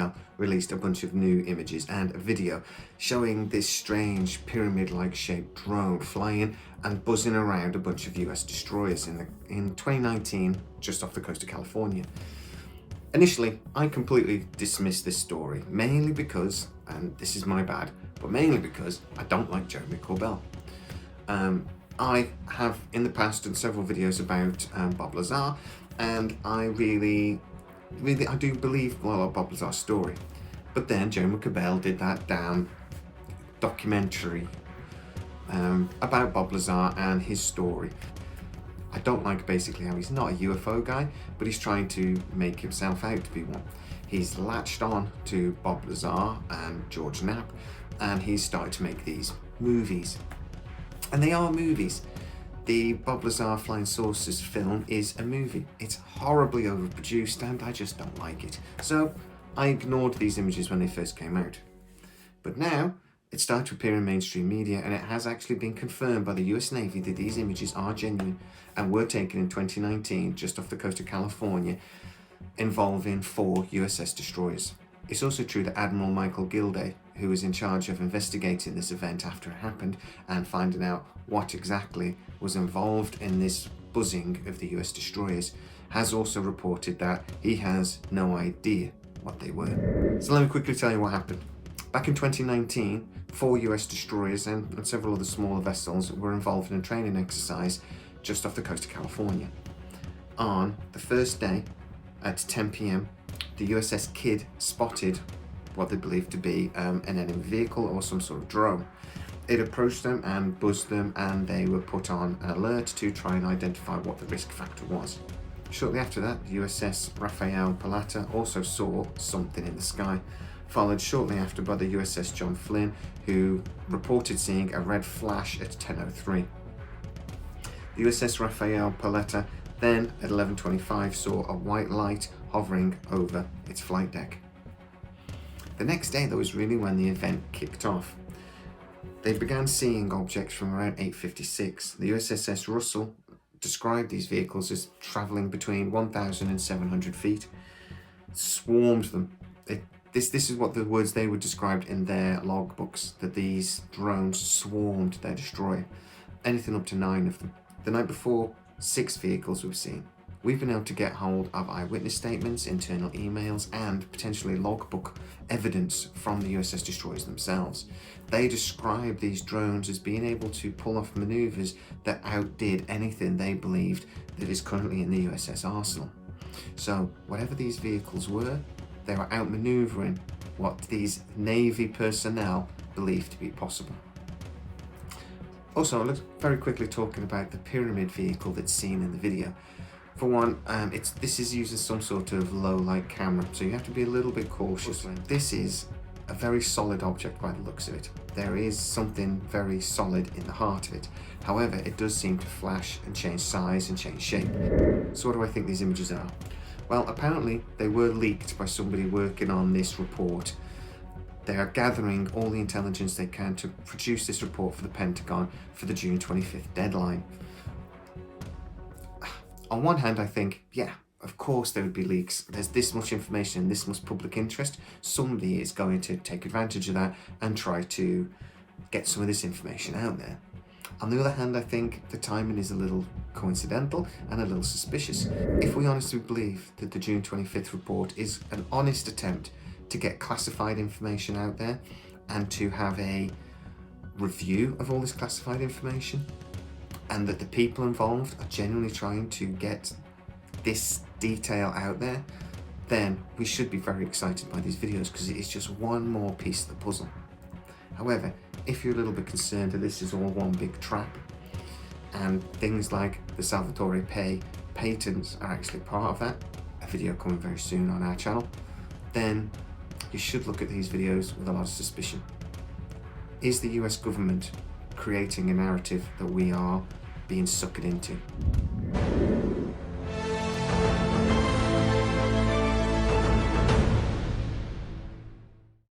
Corbel released a bunch of new images and a video showing this strange pyramid-like shaped drone flying and buzzing around a bunch of US destroyers in 2019 just off the coast of California. Initially, I completely dismissed this story, mainly because, and this is my bad, but mainly because I don't like Jeremy Corbel. I have in the past done several videos about Bob Lazar, and I really I do believe of Bob Lazar's story. But then Jeremy Corbel did that damn documentary about Bob Lazar and his story. I don't like basically how he's not a UFO guy, but he's trying to make himself out to be one. He's latched on to Bob Lazar and George Knapp, and he's started to make these movies. And they are movies. The Bob Lazar Flying Saucers film is a movie. It's horribly overproduced and I just don't like it. So I ignored these images when they first came out. But now it started to appear in mainstream media, and it has actually been confirmed by the US Navy that these images are genuine and were taken in 2019 just off the coast of California, involving 4 USS destroyers. It's also true that Admiral Michael Gilday, who was in charge of investigating this event after it happened and finding out what exactly was involved in this buzzing of the US destroyers, has also reported that he has no idea what they were. So let me quickly tell you what happened. Back in 2019, 4 US destroyers and several other smaller vessels were involved in a training exercise just off the coast of California. On the first day at 10 p.m, the USS Kidd spotted what they believed to be an enemy vehicle or some sort of drone. It approached them and buzzed them, and they were put on an alert to try and identify what the risk factor was. Shortly after that, the USS Rafael Paletta also saw something in the sky, followed shortly after by the USS John Flynn, who reported seeing a red flash at 10:03. The USS Rafael Paletta then at 11:25 saw a white light hovering over its flight deck. The next day, though, was really when the event kicked off. They began seeing objects from around 8:56. The USS Russell described these vehicles as travelling between 1,000 and 700 feet. Swarmed them. This is what the words they were described in their logbooks, that these drones swarmed their destroyer. Anything up to 9 of them. The night before, 6 vehicles were seen. We've been able to get hold of eyewitness statements, internal emails, and potentially logbook evidence from the USS destroyers themselves. They describe these drones as being able to pull off maneuvers that outdid anything they believed that is currently in the USS arsenal. So whatever these vehicles were, they were outmaneuvering what these Navy personnel believed to be possible. Also, let's very quickly talking about the pyramid vehicle that's seen in the video. For one, this is using some sort of low light camera, so you have to be a little bit cautious. This is a very solid object by the looks of it. There is something very solid in the heart of it. However, it does seem to flash and change size and change shape. So what do I think these images are? Well, apparently they were leaked by somebody working on this report. They are gathering all the intelligence they can to produce this report for the Pentagon for the June 25th deadline. On one hand, I think, yeah, of course there would be leaks. There's this much information and this much public interest. Somebody is going to take advantage of that and try to get some of this information out there. On the other hand, I think the timing is a little coincidental and a little suspicious. If we honestly believe that the June 25th report is an honest attempt to get classified information out there and to have a review of all this classified information, and that the people involved are genuinely trying to get this detail out there, then we should be very excited by these videos because it is just one more piece of the puzzle. However, if you're a little bit concerned that this is all one big trap, and things like the Salvatore Pay patents are actually part of that, a video coming very soon on our channel, then you should look at these videos with a lot of suspicion. Is the US government creating a narrative that we are being suckered into?